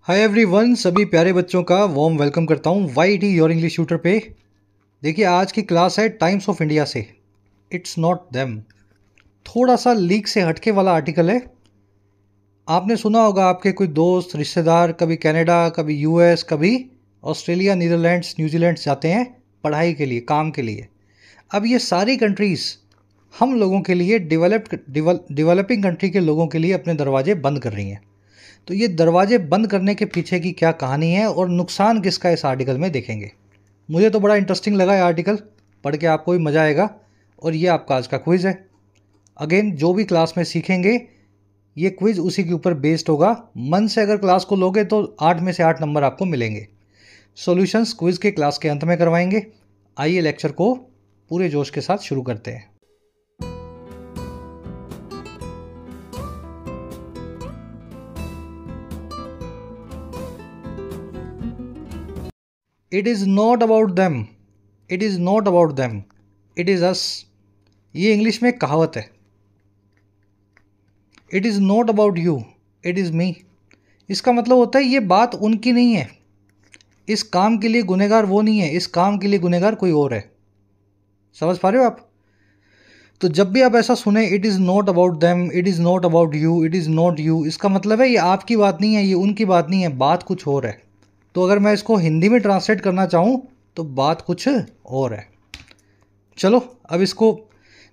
Hi everyone, सभी प्यारे बच्चों का वार्म वेलकम करता हूँ YT योर इंग्लिश ट्यूटर पे। देखिए, आज की क्लास है टाइम्स ऑफ इंडिया से। It's not them. थोड़ा सा लीक से हटके वाला आर्टिकल है। आपने सुना होगा, आपके कोई दोस्त रिश्तेदार कभी कनाडा, कभी यूएस, कभी ऑस्ट्रेलिया, नीदरलैंड्स, न्यूजीलैंड जाते हैं पढ़ाई के लिए, काम के लिए। अब ये सारी कंट्रीज़ हम लोगों के लिए, डेवलपिंग कंट्री के लोगों के लिए अपने दरवाजे बंद कर रही हैं। तो ये दरवाजे बंद करने के पीछे की क्या कहानी है और नुकसान किसका, इस आर्टिकल में देखेंगे। मुझे तो बड़ा इंटरेस्टिंग लगा ये आर्टिकल, पढ़ के आपको भी मज़ा आएगा। और ये आपका आज का क्विज़ है। अगेन, जो भी क्लास में सीखेंगे ये क्विज़ उसी के ऊपर बेस्ड होगा। मन से अगर क्लास को लोगे तो 8 में से 8 नंबर आपको मिलेंगे। सॉल्यूशंस क्विज़ के क्लास के अंत में करवाएंगे। आइए लेक्चर को पूरे जोश के साथ शुरू करते हैं। It is not about them, it is not about them, it is अस। ये इंग्लिश में कहावत है। It is not about you, it is me. इसका मतलब होता है ये बात उनकी नहीं है। इस काम के लिए गुनहगार वो नहीं है, इस काम के लिए गुनहगार कोई और है। समझ पा रहे हो आप? तो जब भी आप ऐसा सुने, it is not about them, it is not about you, it is not you, इसका मतलब है ये आपकी बात नहीं है, ये उनकी बात नहीं है, बात कुछ और है। तो अगर मैं इसको हिंदी में ट्रांसलेट करना चाहूँ तो बात कुछ और है। चलो अब इसको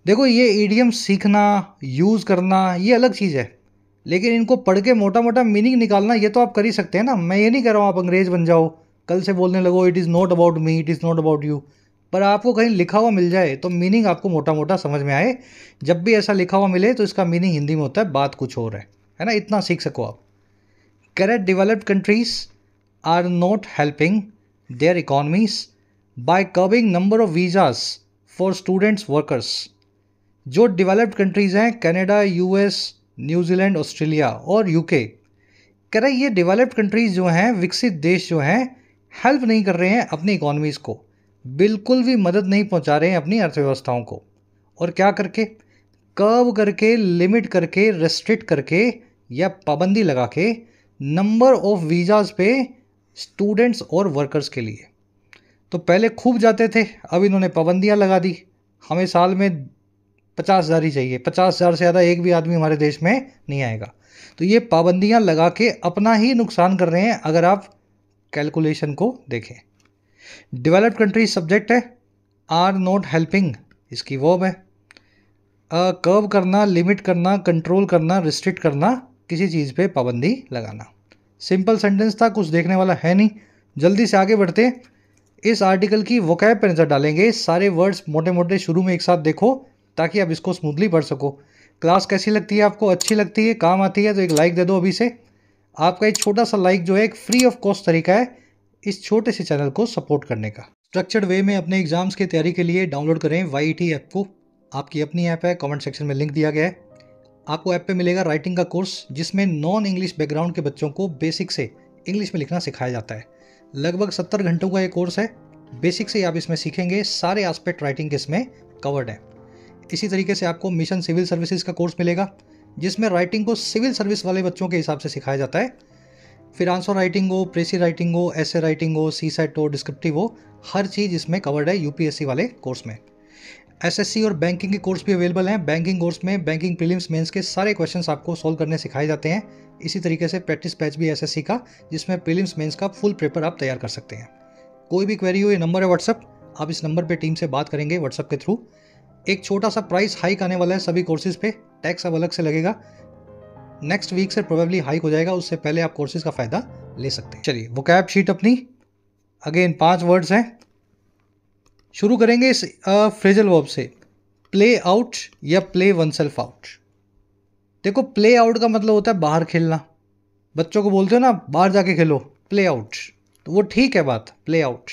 देखो। ये ईडियम सीखना, यूज़ करना, ये अलग चीज़ है। लेकिन इनको पढ़ के मोटा मोटा मीनिंग निकालना, ये तो आप कर ही सकते हैं ना। मैं ये नहीं कह रहा हूँ आप अंग्रेज़ बन जाओ, कल से बोलने लगो it is not about me, it is not about you. पर आपको कहीं लिखा हुआ मिल जाए तो मीनिंग आपको मोटा मोटा समझ में आए। जब भी ऐसा लिखा हुआ मिले तो इसका मीनिंग हिंदी में होता है बात कुछ और है ना। इतना सीख सको आप। Correct, developed countries are not helping their economies by curbing number of visas for students workers. जो डेवलप्ड कंट्रीज़ हैं, कनाडा, यूएस, न्यूजीलैंड, ऑस्ट्रेलिया और यूके, कह रहे ये डेवलप्ड कंट्रीज़ जो हैं, विकसित देश जो हैं, हेल्प नहीं कर रहे हैं अपनी इकोनॉमीज़ को, बिल्कुल भी मदद नहीं पहुंचा रहे हैं अपनी अर्थव्यवस्थाओं को। और क्या करके? कर्व करके, लिमिट करके, रेस्ट्रिक्ट करके या पाबंदी लगा के नंबर ऑफ वीज़ाज पे स्टूडेंट्स और वर्कर्स के लिए। तो पहले खूब जाते थे, अब इन्होंने पाबंदियां लगा दी। हमें साल में 50,000 ही चाहिए, 50,000 से ज़्यादा एक भी आदमी हमारे देश में नहीं आएगा। तो ये पाबंदियां लगा के अपना ही नुकसान कर रहे हैं, अगर आप कैलकुलेशन को देखें। डेवलप्ड कंट्रीज सब्जेक्ट है, आर नॉट हेल्पिंग इसकी वर्ब है। कर्व करना, लिमिट करना, कंट्रोल करना, रिस्ट्रिक्ट करना, किसी चीज़ पे पाबंदी लगाना। सिंपल सेंटेंस था, कुछ देखने वाला है नहीं। जल्दी से आगे बढ़ते। इस आर्टिकल की वोकैब पर नज़र डालेंगे। सारे वर्ड्स मोटे मोटे शुरू में एक साथ देखो ताकि आप इसको स्मूथली पढ़ सको। क्लास कैसी लगती है आपको? अच्छी लगती है, काम आती है तो एक लाइक दे दो अभी से। आपका एक छोटा सा लाइक जो है एक फ्री ऑफ कॉस्ट तरीका है इस छोटे से चैनल को सपोर्ट करने का। स्ट्रक्चर्ड वे में अपने एग्जाम्स की तैयारी के लिए डाउनलोड करें YT ऐप को। आपकी अपनी ऐप है, कमेंट सेक्शन में लिंक दिया गया है। आपको ऐप पे मिलेगा राइटिंग का कोर्स, जिसमें नॉन इंग्लिश बैकग्राउंड के बच्चों को बेसिक से इंग्लिश में लिखना सिखाया जाता है। लगभग 70 घंटों का ये कोर्स है। बेसिक से आप इसमें सीखेंगे, सारे एस्पेक्ट राइटिंग के इसमें कवर्ड है। इसी तरीके से आपको मिशन सिविल सर्विसेज का कोर्स मिलेगा, जिसमें राइटिंग को सिविल सर्विस वाले बच्चों के हिसाब से सिखाया जाता है। फिर आंसर राइटिंग हो, प्रेसी राइटिंग हो, ऐसे राइटिंग हो, सीसेट हो, डिस्क्रिप्टिव हो, हर चीज़ इसमें कवर्ड है UPSC वाले कोर्स में। SSC और बैंकिंग के कोर्स भी अवेलेबल हैं। बैंकिंग कोर्स में बैंकिंग प्रीलिम्स मेंस के सारे क्वेश्चंस आपको सॉल्व करने सिखाए जाते हैं। इसी तरीके से प्रैक्टिस बैच भी SSC का, जिसमें प्रीलिम्स मेंस का फुल पेपर आप तैयार कर सकते हैं। कोई भी क्वेरी हो, ये नंबर है व्हाट्सअप, आप इस नंबर पे टीम से बात करेंगे व्हाट्सअप के थ्रू। एक छोटा सा प्राइस हाइक आने वाला है सभी कोर्सेज पे, टैक्स अब अलग से लगेगा। नेक्स्ट वीक से प्रोबेबली हाइक हो जाएगा, उससे पहले आप कोर्सेज का फ़ायदा ले सकते हैं। चलिए वोकैब शीट अपनी, अगेन 5 वर्ड्स हैं। शुरू करेंगे इस फ्रेजल वर्ब से, प्ले आउट या प्ले वन सेल्फ आउट। देखो, प्ले आउट का मतलब होता है बाहर खेलना। बच्चों को बोलते हो ना बाहर जाके खेलो, प्ले आउट, तो वो ठीक है बात, प्ले आउट।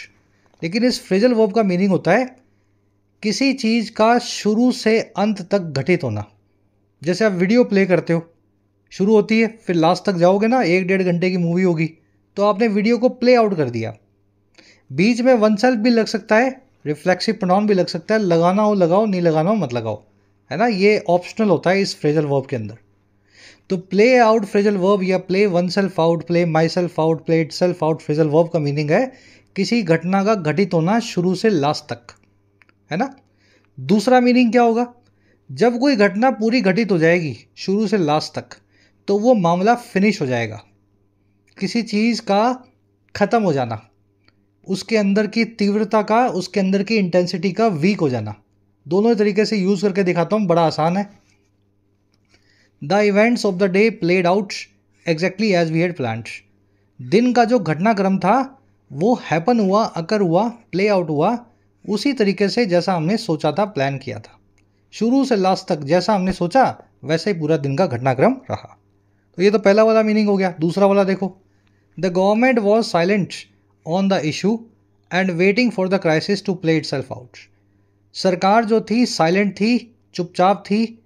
लेकिन इस फ्रेजल वर्ब का मीनिंग होता है किसी चीज़ का शुरू से अंत तक घटित होना। जैसे आप वीडियो प्ले करते हो, शुरू होती है फिर लास्ट तक जाओगे ना, 1-1.5 घंटे की मूवी होगी, तो आपने वीडियो को प्ले आउट कर दिया। बीच में वन सेल्फ भी लग सकता है, रिफ्लेक्सिव प्रोनाउन भी लग सकता है, लगाना हो लगाओ, नहीं लगाना हो मत लगाओ, है ना। ये ऑप्शनल होता है इस फ्रेजल वर्ब के अंदर। तो प्ले आउट फ्रेजल वर्ब या play one self out, play my self out, play it self out phrasal verb का मीनिंग है किसी घटना का घटित होना शुरू से लास्ट तक, है ना। दूसरा मीनिंग क्या होगा, जब कोई घटना पूरी घटित हो जाएगी शुरू से लास्ट तक तो वो मामला फिनिश हो जाएगा। किसी चीज़ का ख़त्म हो जाना, उसके अंदर की तीव्रता का, उसके अंदर की इंटेंसिटी का वीक हो जाना। दोनों तरीके से यूज़ करके दिखाता हूँ, बड़ा आसान है। The events of the day played out exactly as we had planned. दिन का जो घटनाक्रम था वो हैपन हुआ, अकर हुआ, प्ले आउट हुआ उसी तरीके से जैसा हमने सोचा था, प्लान किया था। शुरू से लास्ट तक जैसा हमने सोचा वैसे ही पूरा दिन का घटनाक्रम रहा। तो ये तो पहला वाला मीनिंग हो गया। दूसरा वाला देखो, the government was silent on the issue and waiting for the crisis to play itself out. सरकार जो थी साइलेंट थी, चुपचाप थी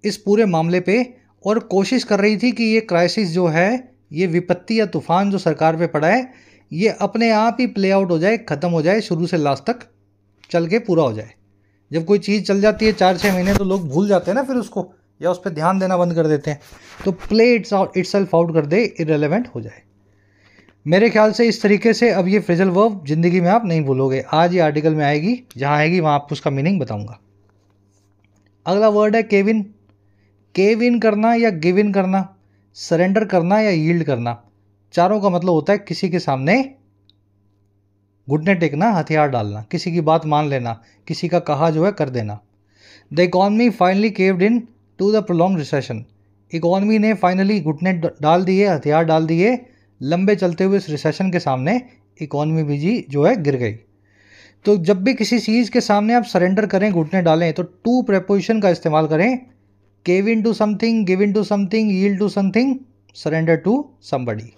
इस पूरे मामले पे और कोशिश कर रही थी कि ये क्राइसिस जो है, ये विपत्ति या तूफान जो सरकार पे पड़ा है, ये अपने आप ही प्ले आउट हो जाए, ख़त्म हो जाए, शुरू से लास्ट तक चल के पूरा हो जाए। जब कोई चीज़ चल जाती है 4-6 महीने तो लोग भूल जाते हैं ना फिर उसको, या उस पर ध्यान देना बंद कर देते हैं। तो प्ले इटसेल्फ आउट कर दे, इररिलेवेंट हो जाए। मेरे ख्याल से इस तरीके से अब ये फ्रेजल वर्ब ज़िंदगी में आप नहीं भूलोगे। आज ये आर्टिकल में आएगी, जहाँ आएगी वहाँ आपको उसका मीनिंग बताऊँगा। अगला वर्ड है केविन। केव इन करना या गिव इन करना, सरेंडर करना या यील्ड करना, चारों का मतलब होता है किसी के सामने घुटने टेकना, हथियार डालना, किसी की बात मान लेना, किसी का कहा जो है कर देना। The economy finally caved in to the prolong recession. Economy ने फाइनली घुटने डाल दिए, हथियार डाल दिए लंबे चलते हुए इस रिसेशन के सामने। इकॉनमी भी जी जो है गिर गई। तो जब भी किसी चीज़ के सामने आप सरेंडर करें, घुटने डालें, तो टू प्रेपोजिशन का इस्तेमाल करें। Cave in to something, give in to something, yield to something, surrender to somebody.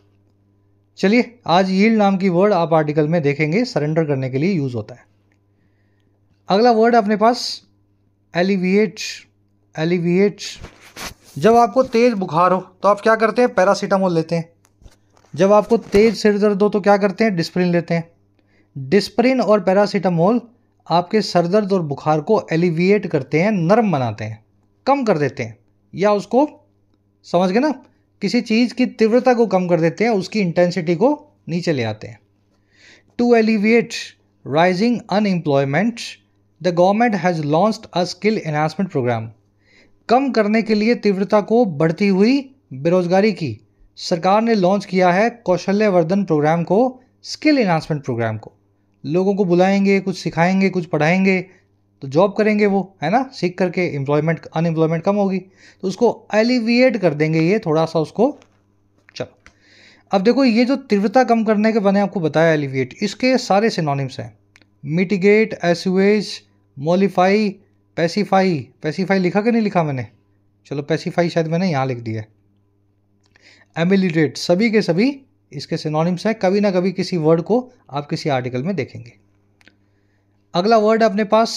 चलिए, आज यील्ड नाम की वर्ड आप आर्टिकल में देखेंगे, सरेंडर करने के लिए यूज़ होता है। अगला वर्ड अपने पास एलिविएट। एलिविएट, जब आपको तेज़ बुखार हो तो आप क्या करते हैं, पैरासीटामोल लेते हैं। जब आपको तेज़ सिर दर्द हो तो क्या करते हैं, डिस्प्रिन लेते हैं। डिस्प्रिन और पैरासीटामोल आपके सर दर्द और बुखार को एलिविएट करते हैं, नरम बनाते हैं, कम कर देते हैं, या उसको समझ गए ना, किसी चीज़ की तीव्रता को कम कर देते हैं, उसकी इंटेंसिटी को नीचे ले आते हैं। To alleviate rising unemployment the government has launched a skill enhancement programme. कम करने के लिए तीव्रता को बढ़ती हुई बेरोजगारी की सरकार ने लॉन्च किया है कौशल्यवर्धन प्रोग्राम को, स्किल एनहांसमेंट प्रोग्राम को। लोगों को बुलाएंगे, कुछ सिखाएंगे, कुछ पढ़ाएंगे तो जॉब करेंगे वो, है ना, सीख करके एम्प्लॉयमेंट, अनएम्प्लॉयमेंट कम होगी, तो उसको एलिविएट कर देंगे ये थोड़ा सा उसको। चलो अब देखो, ये जो तीव्रता कम करने के मैंने आपको बताया एलिविएट, इसके सारे सिनोनिम्स हैं। Mitigate, assuage, mollify, pacify. Pacify लिखा कि नहीं लिखा मैंने, चलो पैसिफाई शायद मैंने यहाँ लिख दिया है। एमिलिटेट, सभी के सभी इसके सिनोनिम्स हैं। कभी ना कभी किसी वर्ड को आप किसी आर्टिकल में देखेंगे। अगला वर्ड अपने पास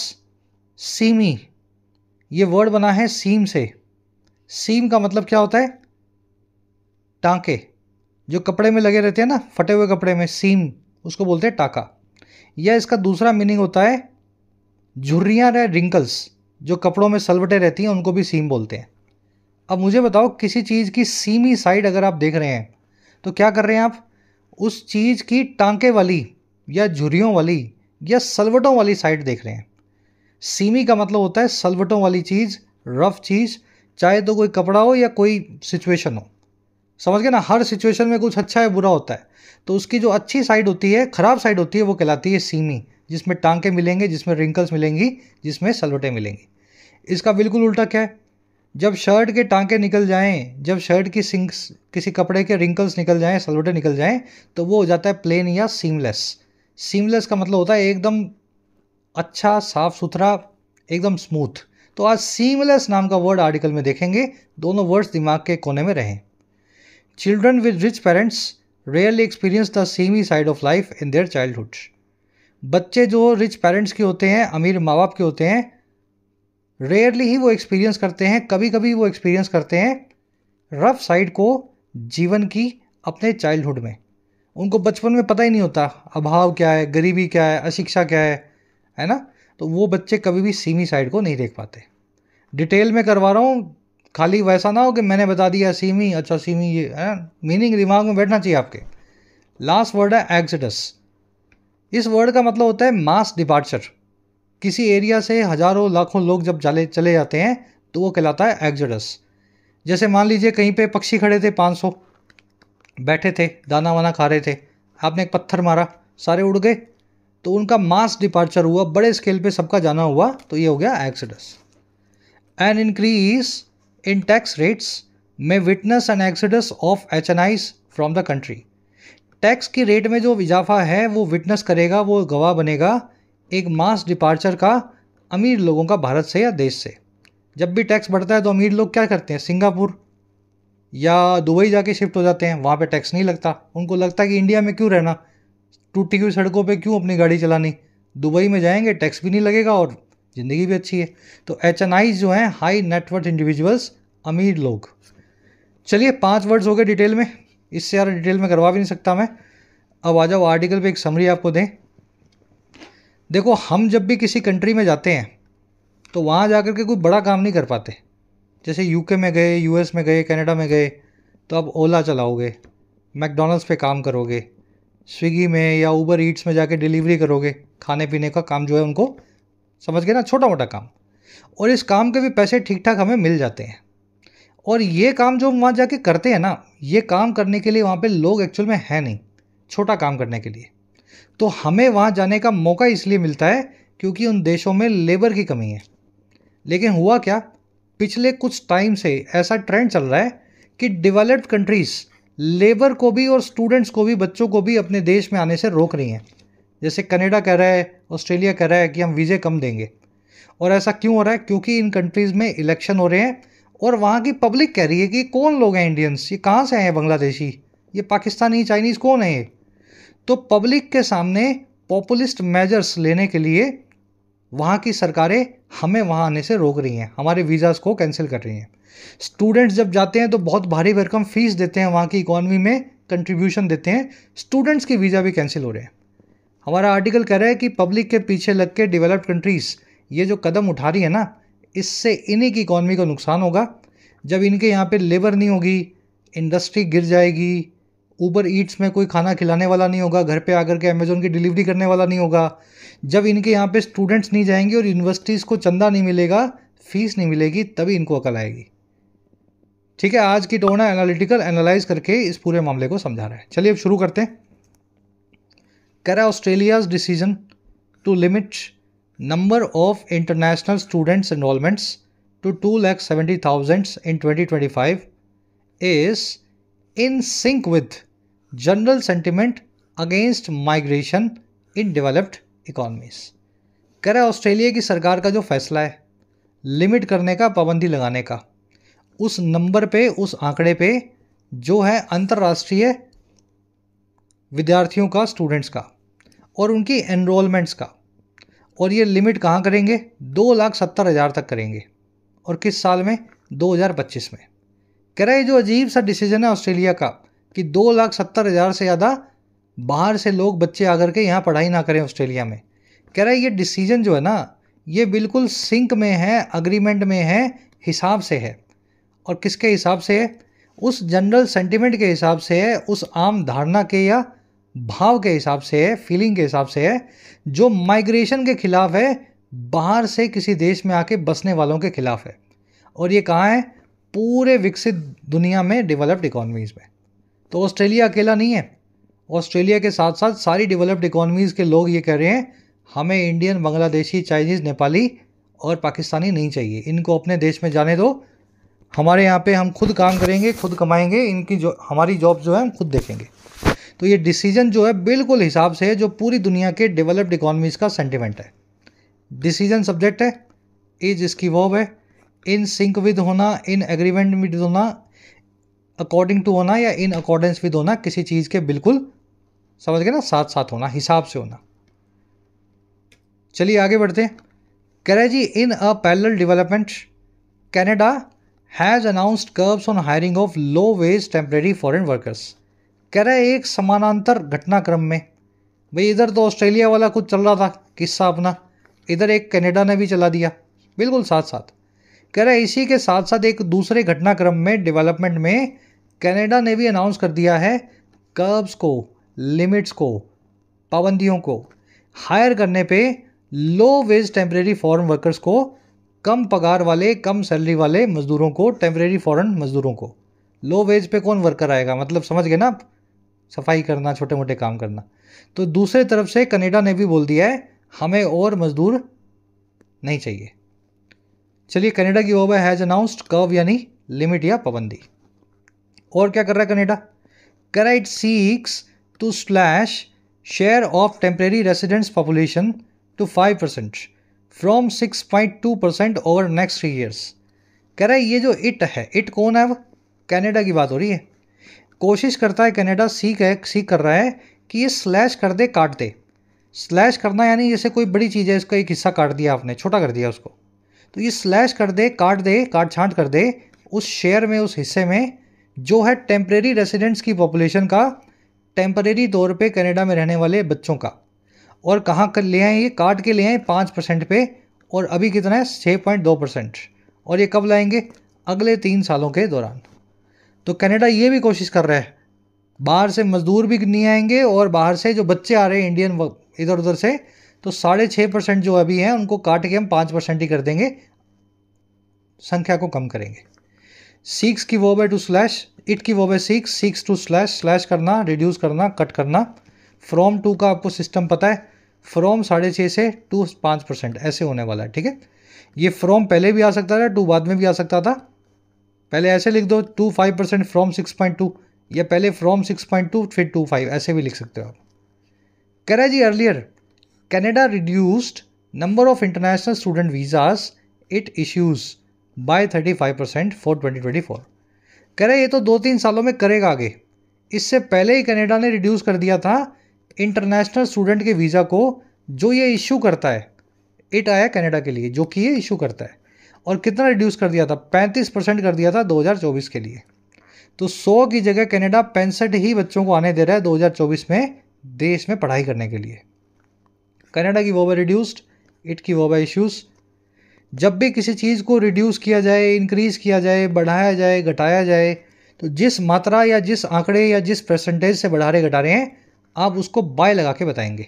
सीमी। ये वर्ड बना है सीम से। सीम का मतलब क्या होता है, टांके, जो कपड़े में लगे रहते हैं ना, फटे हुए कपड़े में सीम, उसको बोलते हैं टाका। या इसका दूसरा मीनिंग होता है झुर्रियाँ या रिंकल्स, जो कपड़ों में सलवटें रहती हैं उनको भी सीम बोलते हैं। अब मुझे बताओ, किसी चीज़ की सीमी साइड अगर आप देख रहे हैं तो क्या कर रहे हैं आप, उस चीज़ की टांके वाली या झुर्रियों वाली या सलवटों वाली साइड देख रहे हैं। सीमी का मतलब होता है सलवटों वाली चीज़, रफ चीज़, चाहे तो कोई कपड़ा हो या कोई सिचुएशन हो। समझ गए ना, हर सिचुएशन में कुछ अच्छा है बुरा होता है, तो उसकी जो अच्छी साइड होती है, खराब साइड होती है, वो कहलाती है सीमी, जिसमें टांके मिलेंगे, जिसमें रिंकल्स मिलेंगी, जिसमें सलवटें मिलेंगी। इसका बिल्कुल उल्टा क्या है, जब शर्ट के टांके निकल जाएं, जब शर्ट की सिंक्स, किसी कपड़े के रिंकल्स निकल जाएं, सलवटें निकल जाएं, तो वो हो जाता है प्लेन या सीमलेस। सीमलेस का मतलब होता है एकदम अच्छा, साफ सुथरा, एकदम स्मूथ। तो आज सीमलेस नाम का वर्ड आर्टिकल में देखेंगे। दोनों वर्ड्स दिमाग के कोने में रहें। Children with rich parents rarely experience the semi side of life in their childhood. बच्चे जो रिच पेरेंट्स के होते हैं, अमीर माँ बाप के होते हैं, रेयरली ही वो एक्सपीरियंस करते हैं, कभी कभी वो एक्सपीरियंस करते हैं रफ साइड को जीवन की अपने चाइल्डहुड में। उनको बचपन में पता ही नहीं होता अभाव क्या है, गरीबी क्या है, अशिक्षा क्या है ना। तो वो बच्चे कभी भी सीमी साइड को नहीं देख पाते। डिटेल में करवा रहा हूँ, खाली वैसा ना हो कि मैंने बता दिया सीमी, अच्छा सीमी ये है, मीनिंग दिमाग में बैठना चाहिए आपके। लास्ट वर्ड है एक्सोडस। इस वर्ड का मतलब होता है मास डिपार्चर। किसी एरिया से हजारों लाखों लोग जब चले जाते हैं तो वो कहलाता है एक्सोडस। जैसे मान लीजिए कहीं पे पक्षी खड़े थे 500, बैठे थे दाना वाना खा रहे थे, आपने एक पत्थर मारा, सारे उड़ गए, तो उनका मास डिपार्चर हुआ, बड़े स्केल पे सबका जाना हुआ, तो ये हो गया exodus. An increase in tax rates में witness an exodus of HNIs from the country. Tax की रेट में जो इजाफा है वो विटनेस करेगा, वो गवाह बनेगा एक मास डिपार्चर का अमीर लोगों का भारत से या देश से। जब भी टैक्स बढ़ता है तो अमीर लोग क्या करते हैं, सिंगापुर या दुबई जाके शिफ्ट हो जाते हैं, वहाँ पे टैक्स नहीं लगता। उनको लगता है कि इंडिया में क्यों रहना, टूटी हुई सड़कों पे क्यों अपनी गाड़ी चलानी, दुबई में जाएंगे टैक्स भी नहीं लगेगा और ज़िंदगी भी अच्छी है। तो HNIs जो हैं हाई नेटवर्थ इंडिविजुअल्स, अमीर लोग। चलिए 5 वर्ड्स हो गए डिटेल में, इससे ज़्यादा डिटेल में करवा भी नहीं सकता मैं। अब आ जाओ आर्टिकल पे एक समरी आपको दें। देखो हम जब भी किसी कंट्री में जाते हैं तो वहाँ जाकर के कोई बड़ा काम नहीं कर पाते। जैसे UK में गए, US में गए, कनाडा में गए तो आप ओला चलाओगे, मैकडोनल्ड्स पे काम करोगे, स्विगी में या ऊबर ईट्स में जाके डिलीवरी करोगे, खाने पीने का काम जो है उनको, समझ गए ना, छोटा मोटा काम। और इस काम के भी पैसे ठीक ठाक हमें मिल जाते हैं। और ये काम जो हम वहाँ जाके करते हैं ना, ये काम करने के लिए वहाँ पे लोग एक्चुअल में है नहीं, छोटा काम करने के लिए। तो हमें वहाँ जाने का मौका इसलिए मिलता है क्योंकि उन देशों में लेबर की कमी है। लेकिन हुआ क्या, पिछले कुछ टाइम से ऐसा ट्रेंड चल रहा है कि डेवलप्ड कंट्रीज़ लेबर को भी और स्टूडेंट्स को भी, बच्चों को भी अपने देश में आने से रोक रही हैं। जैसे कनाडा कह रहा है, ऑस्ट्रेलिया कह रहा है कि हम वीज़े कम देंगे। और ऐसा क्यों हो रहा है, क्योंकि इन कंट्रीज़ में इलेक्शन हो रहे हैं और वहाँ की पब्लिक कह रही है कि कौन लोग हैं इंडियंस, ये कहाँ से आए हैं, बांग्लादेशी, ये पाकिस्तानी, चाइनीज़, कौन है ये। तो पब्लिक के सामने पॉपुलिस्ट मेजर्स लेने के लिए वहाँ की सरकारें हमें वहाँ आने से रोक रही हैं, हमारे वीज़ाज़ को कैंसिल कर रही हैं। स्टूडेंट्स जब जाते हैं तो बहुत भारी भरकम फीस देते हैं, वहाँ की इकॉनमी में कंट्रीब्यूशन देते हैं, स्टूडेंट्स की वीज़ा भी कैंसिल हो रहे हैं। हमारा आर्टिकल कह रहा है कि पब्लिक के पीछे लग के डेवलप्ड कंट्रीज़ ये जो कदम उठा रही है ना, इससे इन्हीं की इकॉनमी को नुकसान होगा। जब इनके यहाँ पे लेबर नहीं होगी, इंडस्ट्री गिर जाएगी, ऊबर ईट्स में कोई खाना खिलाने वाला नहीं होगा, घर पे आकर के अमेज़ोन की डिलीवरी करने वाला नहीं होगा, जब इनके यहाँ पे स्टूडेंट्स नहीं जाएंगे और यूनिवर्सिटीज़ को चंदा नहीं मिलेगा, फीस नहीं मिलेगी, तभी इनको अकल आएगी। ठीक है, आज की टोन है एनालिटिकल, एनालाइज करके इस पूरे मामले को समझा रहा है। चलिए अब शुरू करते हैं। कह रहा है Australia's decision to limit number of international students enrolments to 2,70,000 in 2025 is in sync with general sentiment against migration in developed economies। कह रहा है ऑस्ट्रेलिया की सरकार का जो फैसला है लिमिट करने का, पाबंदी लगाने का, उस नंबर पे, उस आंकड़े पे जो है अंतर्राष्ट्रीय विद्यार्थियों का, स्टूडेंट्स का और उनकी एनरोलमेंट्स का, और ये लिमिट कहाँ करेंगे, 2,70,000 तक करेंगे। और किस साल में, 2025 में। कह रहा है जो अजीब सा डिसीजन है ऑस्ट्रेलिया का कि 2,70,000 से ज़्यादा बाहर से लोग, बच्चे आकर के यहाँ पढ़ाई ना करें ऑस्ट्रेलिया में। कह रहा है ये डिसीजन जो है ना, ये बिल्कुल सिंक में है, अग्रीमेंट में है, हिसाब से है। और किसके हिसाब से है, उस जनरल सेंटिमेंट के हिसाब से है, उस आम धारणा के या भाव के हिसाब से है, फीलिंग के हिसाब से है, जो माइग्रेशन के खिलाफ है, बाहर से किसी देश में आके बसने वालों के खिलाफ है। और ये कहाँ है, पूरे विकसित दुनिया में, डेवलप्ड इकॉनमीज़ में। तो ऑस्ट्रेलिया अकेला नहीं है, ऑस्ट्रेलिया के साथ साथ सारी डेवलप्ड इकॉनमीज़ के लोग ये कह रहे हैं हमें इंडियन, बांग्लादेशी, चाइनीज़, नेपाली और पाकिस्तानी नहीं चाहिए, इनको अपने देश में जाने दो, हमारे यहाँ पे हम खुद काम करेंगे, खुद कमाएंगे, इनकी जो हमारी जॉब जो है हम खुद देखेंगे। तो ये डिसीजन जो है बिल्कुल हिसाब से है, जो पूरी दुनिया के डेवलप्ड इकॉनमीज़ का सेंटिमेंट है। डिसीजन सब्जेक्ट है, इज इसकी वर्ब है, इन सिंक विद होना, इन एग्रीमेंट विद होना, अकॉर्डिंग टू होना या इन अकॉर्डेंस विद होना, किसी चीज़ के बिल्कुल, समझ गए ना, साथ साथ होना, हिसाब से होना। चलिए आगे बढ़ते हैं। कह रहा है जी, in a parallel development Canada has announced curbs on hiring of low wage temporary foreign workers. कह रहा है एक समानांतर घटनाक्रम में, भाई इधर तो ऑस्ट्रेलिया वाला कुछ चल रहा था किस्सा अपना, इधर एक कनाडा ने भी चला दिया, बिल्कुल साथ साथ। कह रहा है इसी के साथ साथ एक दूसरे घटनाक्रम में डेवलपमेंट में कनाडा ने भी अनाउंस कर दिया है कर्ब्स को, लिमिट्स को, पाबंदियों को हायर करने पे लो वेज टेम्परेरी फॉरेन वर्कर्स को, कम पगार वाले कम सैलरी वाले मजदूरों को, टेम्परेरी फॉरेन मजदूरों को। लो वेज पे कौन वर्कर आएगा, मतलब समझ गए ना आप, सफाई करना, छोटे मोटे काम करना। तो दूसरे तरफ से कनाडा ने भी बोल दिया है हमें और मजदूर नहीं चाहिए। चलिए, कनाडा की ओवर हैज अनाउंस्ड कर्व यानी लिमिट या पाबंदी। और क्या कर रहा है कनाडा? कह रहा है it seeks to slash share of temporary residents population to 5% from 6.2% over next 3 years। कह रहा है ये जो इट है, इट कौन है? अब कनाडा की बात हो रही है। कोशिश करता है कनाडा, सीख कर रहा है कि ये स्लैश कर दे, काट दे। स्लैश करना यानी जैसे कोई बड़ी चीज़ है, इसका एक हिस्सा काट दिया आपने, छोटा कर दिया उसको, तो ये स्लैश कर दे, काट छांट कर दे उस शेयर में, उस हिस्से में जो है टेम्परेरी रेसिडेंट्स की पॉपुलेशन का, टेम्परेरी तौर पे कनाडा में रहने वाले बच्चों का। और कहाँ कर ले आए? ये काट के ले आए 5% पे, और अभी कितना है? 6.2%। और ये कब लाएंगे? अगले 3 सालों के दौरान। तो कनाडा ये भी कोशिश कर रहा है, बाहर से मजदूर भी नहीं आएंगे और बाहर से जो बच्चे आ रहे हैं इंडियन इधर उधर से, तो 6.5% जो अभी हैं उनको काट के हम 5% ही कर देंगे, संख्या को कम करेंगे। सीक्स की वर्ब है टू स्लैश, इट की वर्ब है सीक्स टू स्लैश, स्लैश करना, रिड्यूस करना, कट करना। फ्रॉम टू का आपको सिस्टम पता है, फ्रॉम 6.5 से टू 5% ऐसे होने वाला है, ठीक है। ये फ्रॉम पहले भी आ सकता था, टू बाद में भी आ सकता था। पहले ऐसे लिख दो, टू 5% फ्रॉम 6.2, या पहले फ्रॉम 6.2 फिर 2.5, ऐसे भी लिख सकते हो आप। कह रहा है जी earlier Canada reduced number of international student visas it issues by 35% for 2024। कह रहे ये तो 2-3 सालों में करेगा आगे। इससे पहले ही कनाडा ने रिड्यूस कर दिया था इंटरनेशनल स्टूडेंट के वीज़ा को, जो ये इशू करता है। इट आया कनाडा के लिए, जो कि ये इशू करता है। और कितना रिड्यूस कर दिया था? 35% कर दिया था 2024 के लिए। तो 100 की जगह कनाडा 65 ही बच्चों को आने दे रहा है 2024 में देश में पढ़ाई करने के लिए। कनाडा की वो रिड्यूस्ड, इट की वो इश्यूज। जब भी किसी चीज़ को रिड्यूस किया जाए, इंक्रीज़ किया जाए, बढ़ाया जाए, घटाया जाए, तो जिस मात्रा या जिस आंकड़े या जिस परसेंटेज से बढ़ा रहे घटा रहे हैं, आप उसको बाय लगा के बताएंगे।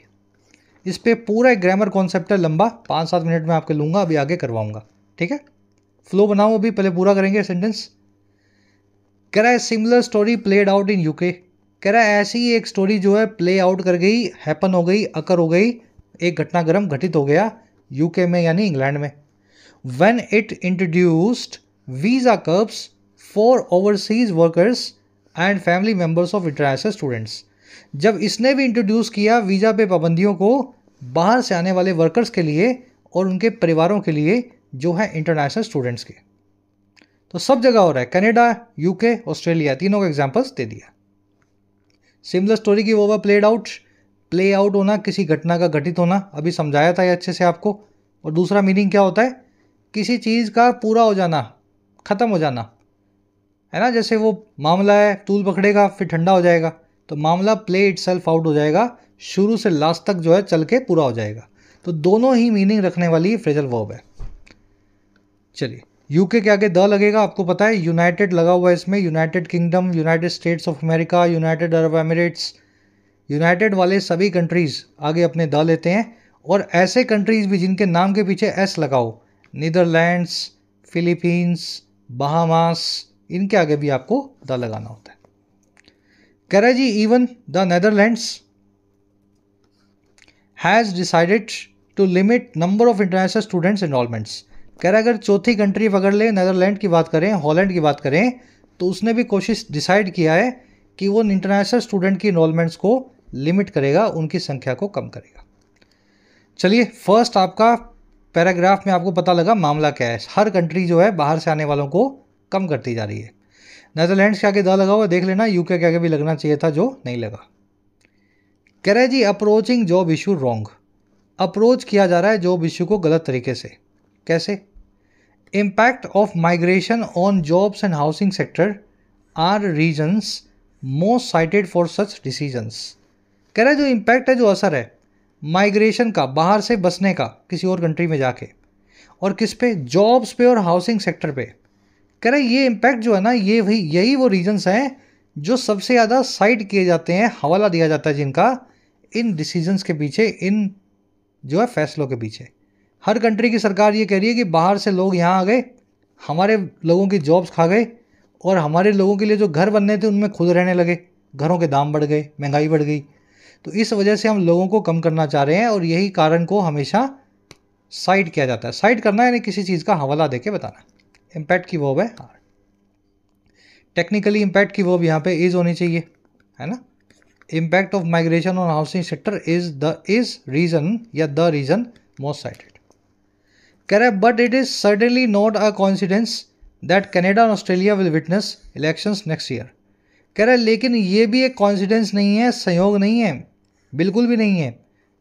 इस पर पूरा एक ग्रामर कॉन्सेप्ट है लंबा, 5-7 मिनट में आपके लूँगा, अभी आगे करवाऊँगा, ठीक है। फ्लो बनाओ, अभी पहले पूरा करेंगे सेंटेंस। कह रहा है similar story played out in UK. कह रहा है ऐसी ही एक स्टोरी जो है प्ले आउट कर गई, हैपन हो गई, अकर हो गई, एक घटनाक्रम घटित हो गया यूके में यानी इंग्लैंड में। When it introduced visa curves for overseas workers and family members of international students. जब इसने भी इंट्रोड्यूस किया वीज़ा पे पाबंदियों को बाहर से आने वाले वर्कर्स के लिए और उनके परिवारों के लिए जो है इंटरनेशनल स्टूडेंट्स के। तो सब जगह हो रहा है, कनाडा, यूके, ऑस्ट्रेलिया, तीनों का एग्जांपल्स दे दिया। सिमिलर स्टोरी की वो प्लेड आउट, प्ले आउट होना, किसी घटना का घटित होना, अभी समझाया था ये अच्छे से आपको। और दूसरा मीनिंग क्या होता है? किसी चीज़ का पूरा हो जाना, ख़त्म हो जाना, है ना। जैसे वो मामला है, तूल पकड़ेगा फिर ठंडा हो जाएगा, तो मामला प्ले इट सेल्फ आउट हो जाएगा, शुरू से लास्ट तक जो है चल के पूरा हो जाएगा। तो दोनों ही मीनिंग रखने वाली फ्रेजल वर्ब है। चलिए, यूके के आगे द लगेगा, आपको पता है, यूनाइटेड लगा हुआ है इसमें, United kingdom, United states of America, United Arab Emirates, United वाले सभी कंट्रीज़ आगे अपने द लेते हैं। और ऐसे कंट्रीज़ भी जिनके नाम के पीछे एस लगाओ, नीदरलैंड्स, फिलीपींस, बहामास, इनके आगे भी आपको द लगाना होता है। कह रहा है जी even the Netherlands has decided to limit number of international students enrolments. कह रहा है अगर चौथी कंट्री पकड़ ले, नेदरलैंड की बात करें, हॉलैंड की बात करें, तो उसने भी कोशिश डिसाइड किया है कि वो इंटरनेशनल स्टूडेंट की इनरोलमेंट्स को लिमिट करेगा, उनकी संख्या को कम करेगा। चलिए, फर्स्ट आपका पैराग्राफ में आपको पता लगा मामला क्या है। हर कंट्री जो है बाहर से आने वालों को कम करती जा रही है। नेदरलैंड्स के आगे द लगा हुआ देख लेना, यूके के आगे भी लगना चाहिए था जो नहीं लगा। कह रहा है जी अप्रोचिंग जॉब इशू रॉन्ग। अप्रोच किया जा रहा है जॉब इशू को गलत तरीके से। कैसे? Impact of migration on jobs and housing sector are reasons most cited for such decisions. कह रहा है जो इम्पैक्ट है, जो असर है माइग्रेशन का, बाहर से बसने का किसी और कंट्री में जाके, और किस पे, जॉब्स पे और हाउसिंग सेक्टर पे। कह रहे ये इम्पैक्ट जो है ना, ये वही यही वो रीजन्स हैं जो सबसे ज़्यादा साइड किए जाते हैं, हवाला दिया जाता है जिनका इन डिसीजंस के पीछे, इन जो है फैसलों के पीछे। हर कंट्री की सरकार ये कह रही है कि बाहर से लोग यहाँ आ गए, हमारे लोगों की जॉब्स खा गए, और हमारे लोगों के लिए जो घर बनने थे उनमें खुद रहने लगे, घरों के दाम बढ़ गए, महंगाई बढ़ गई। तो इस वजह से हम लोगों को कम करना चाह रहे हैं, और यही कारण को हमेशा साइड किया जाता है। साइड करना यानी किसी चीज़ का हवाला देके बताना। इम्पैक्ट की वर्ब है आर। टेक्निकली इम्पैक्ट की वर्ब यहाँ पे इज होनी चाहिए, है ना। Impact of migration on housing sector is reason या द रीजन मोस्ट साइटेड। कह रहा है but it is certainly not a coincidence that Canada और Australia will witness elections next year. कह रहा है लेकिन ये भी एक कोइंसिडेंस नहीं है, संयोग नहीं है, बिल्कुल भी नहीं है,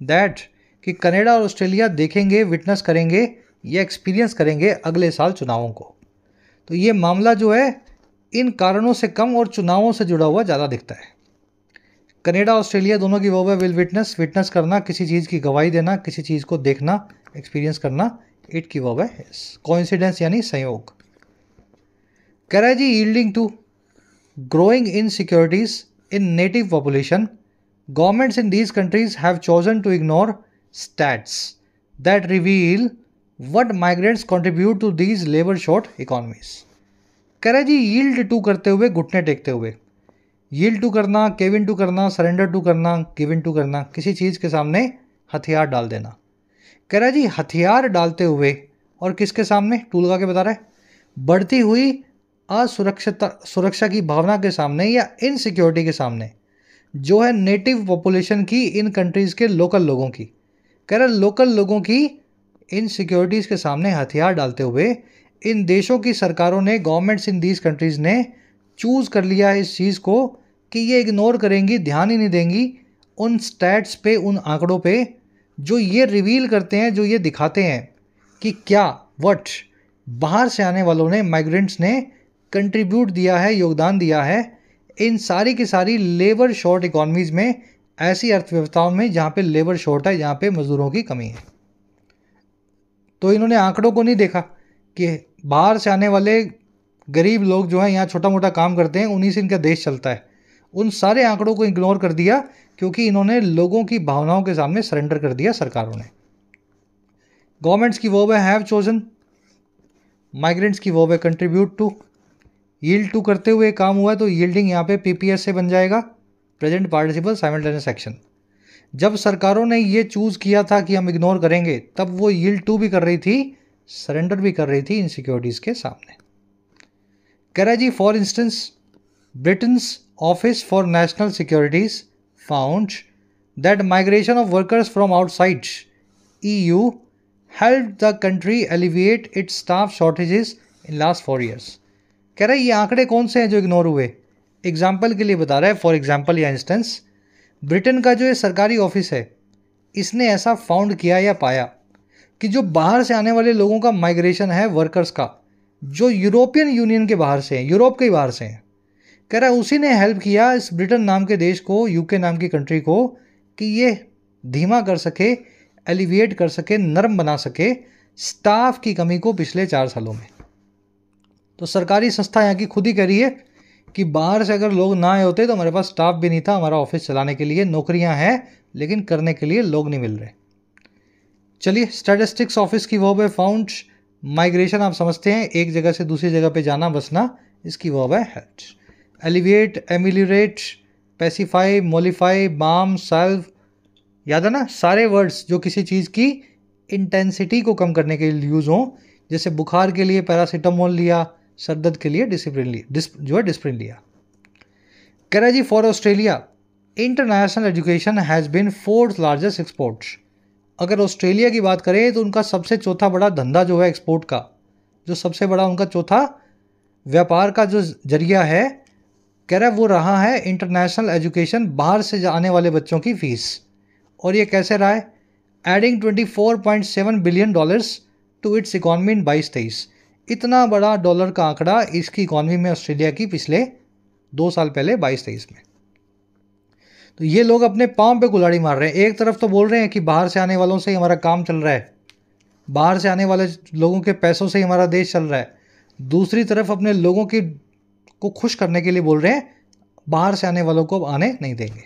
दैट कि कनाडा और ऑस्ट्रेलिया देखेंगे, विटनेस करेंगे या एक्सपीरियंस करेंगे अगले साल चुनावों को। तो ये मामला जो है इन कारणों से कम और चुनावों से जुड़ा हुआ ज़्यादा दिखता है। कनाडा ऑस्ट्रेलिया दोनों की वर्ब है विल विटनेस, विटनेस करना, किसी चीज़ की गवाही देना, किसी चीज़ को देखना, एक्सपीरियंस करना। इट की वर्ब है कोइंसिडेंस यानी संयोग। कह रहा है जी yielding to growing insecurities in native population, governments in these countries have chosen to ignore stats that reveal what migrants contribute to these labor short economies. कह रहा है जी यील्ड टू करते हुए, घुटने टेकते हुए। यील्ड टू करना, केव इन टू करना, surrender to करना, गिव इन टू करना, किसी चीज़ के सामने हथियार डाल देना। कह रहा है जी हथियार डालते हुए, और किसके सामने, टू लगा के बता रहा है, बढ़ती हुई सुरक्षा की भावना के सामने या इनसिक्योरिटी के सामने, जो है नेटिव पॉपुलेशन की, इन कंट्रीज़ के लोकल लोगों की। कह रहा है लोकल लोगों की इनसिक्योरिटीज़ के सामने हथियार डालते हुए इन देशों की सरकारों ने, गवर्नमेंट्स इन दीज कंट्रीज़ ने चूज़ कर लिया है इस चीज़ को कि ये इग्नोर करेंगी, ध्यान ही नहीं देंगी उन स्टैट्स पे, उन आंकड़ों पे जो ये रिवील करते हैं, जो ये दिखाते हैं कि क्या वट बाहर से आने वालों ने, माइग्रेंट्स ने कंट्रीब्यूट दिया है, योगदान दिया है इन सारी की सारी लेबर शॉर्ट इकॉनमीज़ में, ऐसी अर्थव्यवस्थाओं में जहाँ पे लेबर शॉर्ट है, जहाँ पे मज़दूरों की कमी है। तो इन्होंने आंकड़ों को नहीं देखा कि बाहर से आने वाले गरीब लोग जो हैं यहाँ छोटा मोटा काम करते हैं, उन्हीं से इनका देश चलता है। उन सारे आंकड़ों को इग्नोर कर दिया क्योंकि इन्होंने लोगों की भावनाओं के सामने सरेंडर कर दिया सरकारों ने। गवर्नमेंट्स की वर्ब है हैव चोजन, माइग्रेंट्स की वर्ब है कंट्रीब्यूट टू। यील्ड टू करते हुए काम हुआ है तो यील्डिंग यहाँ पे पीपीएस से बन जाएगा, प्रेजेंट पार्टिसिपल साइमल्टेनियस एक्शन। जब सरकारों ने ये चूज़ किया था कि हम इग्नोर करेंगे, तब वो यील्ड टू भी कर रही थी, सरेंडर भी कर रही थी इनसिक्योरिटीज़ के सामने। कह रहा है जी for instance Britain's office for national securities found that migration of workers from outside EU help the country alleviate its staff shortages in last 4 years। कह रहा है ये आंकड़े कौन से हैं जो इग्नोर हुए। एग्जाम्पल के लिए बता रहा है, फॉर एग्जाम्पल या इंस्टेंस, ब्रिटेन का जो ये सरकारी ऑफिस है, इसने ऐसा फाउंड किया या पाया कि जो बाहर से आने वाले लोगों का माइग्रेशन है, वर्कर्स का, जो यूरोपियन यूनियन के बाहर से हैं, यूरोप के बाहर से हैं, कह रहा है उसी ने हेल्प किया इस ब्रिटेन नाम के देश को, यूके नाम की कंट्री को, कि ये धीमा कर सके, एलिविएट कर सके, नरम बना सके स्टाफ की कमी को पिछले 4 सालों में। तो सरकारी संस्था यहाँ की खुद ही कह रही है कि बाहर से अगर लोग ना आए होते तो हमारे पास स्टाफ भी नहीं था, हमारा ऑफिस चलाने के लिए नौकरियाँ हैं लेकिन करने के लिए लोग नहीं मिल रहे। चलिए, स्टैटिस्टिक्स ऑफिस की वर्ब है फाउंड, माइग्रेशन आप समझते हैं, एक जगह से दूसरी जगह पे जाना, बसना, इसकी वर्ब है help. Alleviate, ameliorate, pacify, mollify, balm, salve, याद है ना, सारे वर्ड्स जो किसी चीज़ की इंटेंसिटी को कम करने के लिए यूज़ हों, जैसे बुखार के लिए पैरासीटामोल लिया, सर दर्द के लिए डिस्प्रिन लिया। कह रहा है जी for Australia international education has been 4th largest export. अगर ऑस्ट्रेलिया की बात करें तो उनका सबसे चौथा बड़ा धंधा जो है एक्सपोर्ट का, जो सबसे बड़ा उनका चौथा व्यापार का जो जरिया है, कह रहा है वो रहा है इंटरनेशनल एजुकेशन, बाहर से आने वाले बच्चों की फ़ीस। और ये कैसे रहा है, adding $24.7 billion to its economy in 22-23। इतना बड़ा डॉलर का आंकड़ा इसकी इकॉनमी में ऑस्ट्रेलिया की पिछले 2 साल पहले 22-23 में। तो ये लोग अपने पाँव पे कुल्हाड़ी मार रहे हैं। एक तरफ तो बोल रहे हैं कि बाहर से आने वालों से ही हमारा काम चल रहा है, बाहर से आने वाले लोगों के पैसों से ही हमारा देश चल रहा है, दूसरी तरफ अपने लोगों की को खुश करने के लिए बोल रहे हैं बाहर से आने वालों को अब आने नहीं देंगे।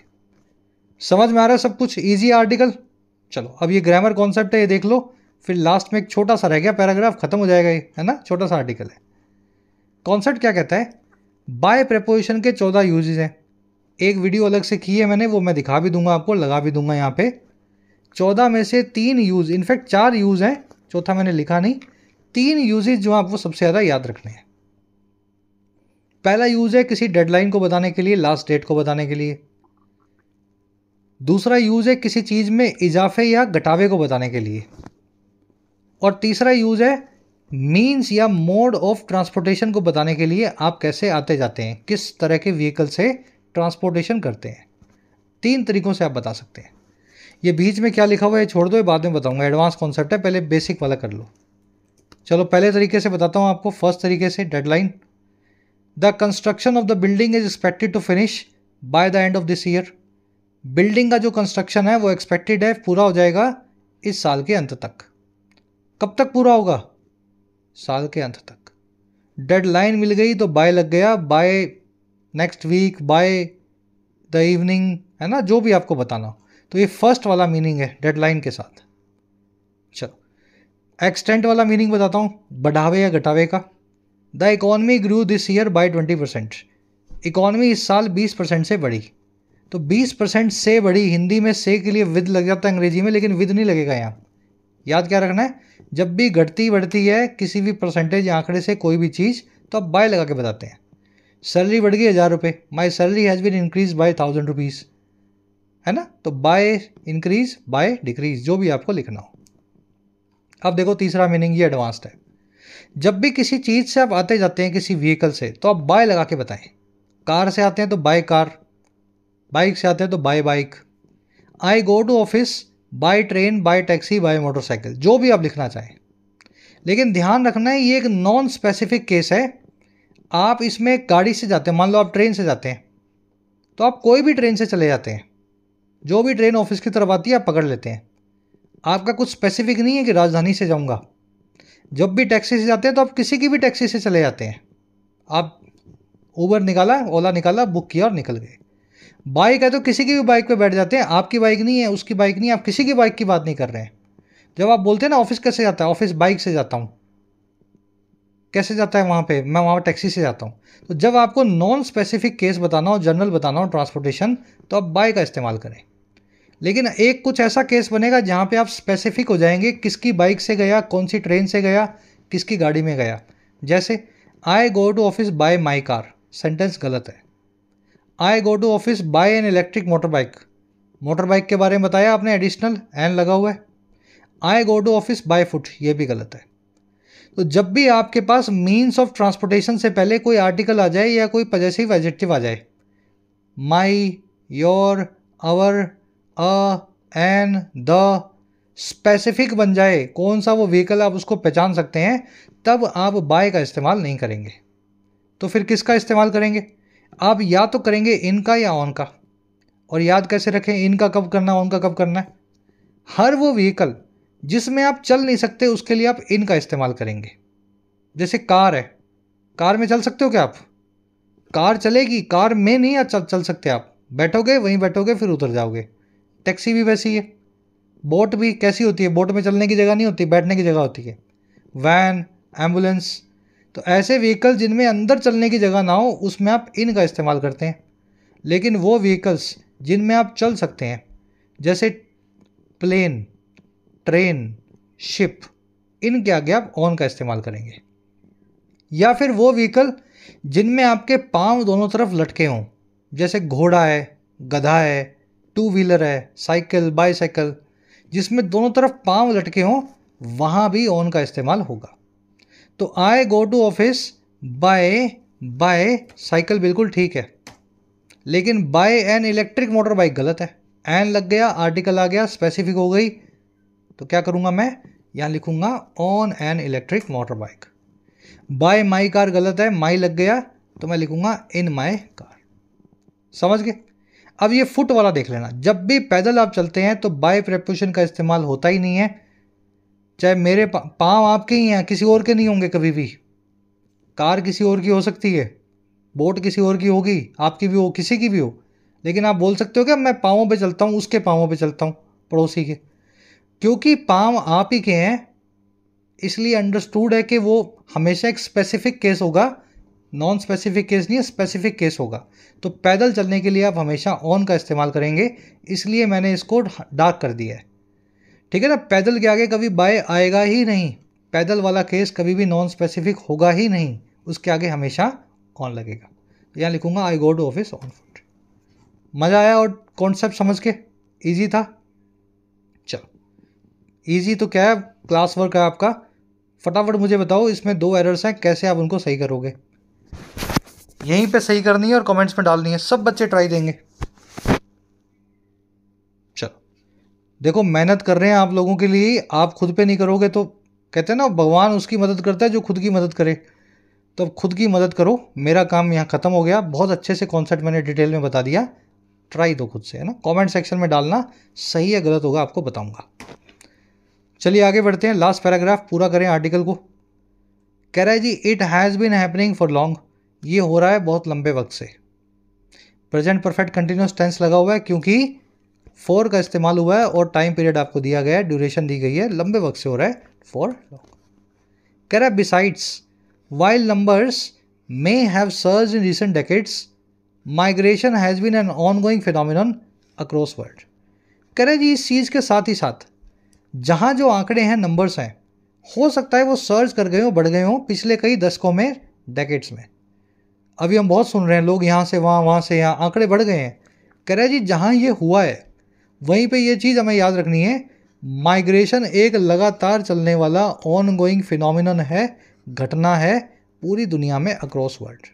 समझ में आ रहा है सब कुछ? Easy article. चलो अब ये ग्रामर कॉन्सेप्ट है, ये देख लो, फिर लास्ट में एक छोटा सा रह गया पैराग्राफ, खत्म हो जाएगा ये, है ना, छोटा सा आर्टिकल है। कॉन्सेप्ट क्या कहता है? बाय प्रेपोजिशन के 14 यूजेज हैं। एक वीडियो अलग से की है मैंने, वो मैं दिखा भी दूंगा आपको, लगा भी दूंगा यहाँ पे। 14 में से 3 यूज, इनफैक्ट 4 यूज हैं, चौथा मैंने लिखा नहीं। 3 यूजेज जो आपको सबसे ज़्यादा याद रखने हैं। पहला यूज है किसी डेडलाइन को बताने के लिए, लास्ट डेट को बताने के लिए। दूसरा यूज है किसी चीज़ में इजाफे या घटावे को बताने के लिए। और तीसरा यूज है मीन्स या मोड ऑफ ट्रांसपोर्टेशन को बताने के लिए, आप कैसे आते जाते हैं, किस तरह के व्हीकल से ट्रांसपोर्टेशन करते हैं। 3 तरीकों से आप बता सकते हैं। ये बीच में क्या लिखा हुआ है छोड़ दो, ये बाद में बताऊंगा, एडवांस कॉन्सेप्ट है, पहले बेसिक वाला कर लो। चलो पहले तरीके से बताता हूँ आपको। फर्स्ट तरीके से, deadline. The construction of the building is expected to finish by the end of this year. Building का जो कंस्ट्रक्शन है वो एक्सपेक्टेड है पूरा हो जाएगा इस साल के अंत तक। कब तक पूरा होगा? साल के अंत तक। डेडलाइन मिल गई तो बाय लग गया, by next week, by the evening, है ना, जो भी आपको बताना हो। तो ये फर्स्ट वाला मीनिंग है डेडलाइन के साथ। चलो एक्सटेंट वाला मीनिंग बताता हूँ, बढ़ावे या घटावे का। The economy grew this year by 20%। Economy इस साल 20% से बढ़ी। तो 20% से बढ़ी, हिंदी में से के लिए विद लग जाता है अंग्रेजी में, लेकिन विद नहीं लगेगा यहाँ। याद क्या रखना है? जब भी घटती बढ़ती है किसी भी परसेंटेज आंकड़े से कोई भी चीज़, तो आप बाय लगा के बताते हैं। सैलरी बढ़ गई 1000 रुपये, my salary has been increase by 1000 rupees, है ना। तो बाय इंक्रीज, बाय डिक्रीज, जो भी आपको लिखना हो। अब देखो तीसरा मीनिंग, ये एडवांस्ड है। जब भी किसी चीज़ से आप आते जाते हैं, किसी व्हीकल से, तो आप बाय लगा के बताएं। कार से आते हैं तो बाय कार, बाइक से आते हैं तो by bike. I go to office by train, by taxi, by motorcycle, जो भी आप लिखना चाहें। लेकिन ध्यान रखना है ये एक नॉन स्पेसिफिक केस है। आप इसमें गाड़ी से जाते हैं, मान लो आप ट्रेन से जाते हैं, तो आप कोई भी ट्रेन से चले जाते हैं, जो भी ट्रेन ऑफिस की तरफ आती है आप पकड़ लेते हैं। आपका कुछ स्पेसिफिक नहीं है कि राजधानी से जाऊंगा। जब भी टैक्सी से जाते हैं तो आप किसी की भी टैक्सी से चले जाते हैं। आप उबर निकाला, ओला निकाला, बुक किया और निकल गए। बाइक है तो किसी की भी बाइक पे बैठ जाते हैं। आपकी बाइक नहीं है, उसकी बाइक नहीं है, आप किसी की बाइक की बात नहीं कर रहे हैं। जब आप बोलते हैं ना ऑफिस कैसे जाता है, ऑफिस बाइक से जाता हूँ, कैसे जाता है वहाँ पे, मैं वहाँ टैक्सी से जाता हूँ। तो जब आपको नॉन स्पेसिफिक केस बताना हो, जनरल बताना हो ट्रांसपोर्टेशन, तो आप बाय का इस्तेमाल करें। लेकिन एक कुछ ऐसा केस बनेगा जहाँ पे आप स्पेसिफिक हो जाएंगे, किसकी बाइक से गया, कौन सी ट्रेन से गया, किसकी गाड़ी में गया। जैसे I go to office by my car, sentence गलत है। I go to office by an electric motor bike, motor bike के बारे में बताया आपने, एडिशनल एन लगा हुआ है। I go to office by foot, ये भी गलत है। तो जब भी आपके पास मीन्स ऑफ ट्रांसपोर्टेशन से पहले कोई आर्टिकल आ जाए या कोई पजेसिव एडजेक्टिव आ जाए, my, your, our, a, an, the, specific बन जाए, कौन सा वो व्हीकल आप उसको पहचान सकते हैं, तब आप बाय का इस्तेमाल नहीं करेंगे। तो फिर किसका इस्तेमाल करेंगे? आप या तो करेंगे इन का या ऑन का। और याद कैसे रखें, इन का कब करना, ऑन का कब करना है? हर वो व्हीकल जिसमें आप चल नहीं सकते उसके लिए आप इन का इस्तेमाल करेंगे। जैसे कार है, कार में चल सकते हो क्या आप? कार चलेगी, कार में नहीं चल सकते आप, बैठोगे वहीं बैठोगे फिर उतर जाओगे। टैक्सी भी वैसी है। बोट भी कैसी होती है? बोट में चलने की जगह नहीं होती, बैठने की जगह होती है। वैन, एम्बुलेंस, तो ऐसे व्हीकल जिनमें अंदर चलने की जगह ना हो उसमें आप इन का इस्तेमाल करते हैं। लेकिन वो व्हीकल्स जिनमें आप चल सकते हैं, जैसे प्लेन, ट्रेन, शिप, इनके आगे आप ऑन का इस्तेमाल करेंगे। या फिर वो व्हीकल जिनमें आपके पांव दोनों तरफ लटके हों, जैसे घोड़ा है, गधा है, टू व्हीलर है, साइकिल, बाईसाइकिल, जिसमें दोनों तरफ पांव लटके हों, वहाँ भी ऑन का इस्तेमाल होगा। तो I go to office by cycle बिल्कुल ठीक है, लेकिन by an electric motor bike गलत है। एन लग गया, आर्टिकल आ गया, स्पेसिफिक हो गई, तो क्या करूँगा मैं? यहाँ लिखूँगा on an electric motor bike. Bye my car गलत है, माई लग गया, तो मैं लिखूँगा इन माई कार। समझ गए? अब ये फुट वाला देख लेना। जब भी पैदल आप चलते हैं तो बाय प्रेपोजिशन का इस्तेमाल होता ही नहीं है। चाहे मेरे पाँव आपके ही हैं, किसी और के नहीं होंगे कभी भी। कार किसी और की हो सकती है, बोट किसी और की होगी, आपकी भी हो, किसी की भी हो, लेकिन आप बोल सकते हो कि मैं पाँवों पे चलता हूँ, उसके पाँवों पे चलता हूँ, पड़ोसी के। क्योंकि पाँव आप ही के हैं, इसलिए अंडरस्टूड है कि वो हमेशा एक स्पेसिफिक केस होगा, नॉन स्पेसिफिक केस नहीं है, स्पेसिफिक केस होगा। तो पैदल चलने के लिए आप हमेशा ऑन का इस्तेमाल करेंगे, इसलिए मैंने इसको डार्क कर दिया है। ठीक है ना, पैदल के आगे कभी बाय आएगा ही नहीं, पैदल वाला केस कभी भी नॉन स्पेसिफिक होगा ही नहीं, उसके आगे हमेशा ऑन लगेगा। तो यहाँ लिखूंगा I go to office on foot. मज़ा आया और कॉन्सेप्ट समझ के? ईजी था? चलो, ईजी तो क्या है, क्लास वर्क है आपका। फटाफट मुझे बताओ, इसमें 2 एरर्स हैं, कैसे आप उनको सही करोगे? यहीं पे सही करनी है और कमेंट्स में डालनी है, सब बच्चे ट्राई देंगे। चलो देखो, मेहनत कर रहे हैं आप लोगों के लिए, आप खुद पे नहीं करोगे तो कहते हैं ना, भगवान उसकी मदद करता है जो खुद की मदद करे। तो अब खुद की मदद करो, मेरा काम यहाँ ख़त्म हो गया। बहुत अच्छे से कॉन्सेप्ट मैंने डिटेल में बता दिया, ट्राई दो खुद से, है ना। कमेंट सेक्शन में डालना, सही है गलत होगा आपको बताऊंगा। चलिए आगे बढ़ते हैं, लास्ट पैराग्राफ पूरा करें आर्टिकल को। कह रहा है जी, it has been happening for long, ये हो रहा है बहुत लंबे वक्त से। प्रेजेंट परफेक्ट कंटिन्यूस टेंस लगा हुआ है क्योंकि फॉर का इस्तेमाल हुआ है और टाइम पीरियड आपको दिया गया है, ड्यूरेशन दी गई है, लंबे वक्त से हो रहा है, फॉर लॉन्ग। कह रहा है besides while numbers may have surged in recent decades, migration has been an ongoing phenomenon across world। कह रहे जी, इस चीज़ के साथ ही साथ जहाँ जो आंकड़े हैं, नंबर्स हैं, हो सकता है वो सर्ज कर गए हो, बढ़ गए हो पिछले कई दशकों में, डेकेड्स में। अभी हम बहुत सुन रहे हैं, लोग यहाँ से वहाँ, वहाँ से यहाँ, आंकड़े बढ़ गए हैं। कह रहे जी, जहाँ ये हुआ है वहीं पे ये चीज़ हमें याद रखनी है, माइग्रेशन एक लगातार चलने वाला ऑन गोइंग फिनोमिनन है, घटना है पूरी दुनिया में, अक्रॉस वर्ल्ड।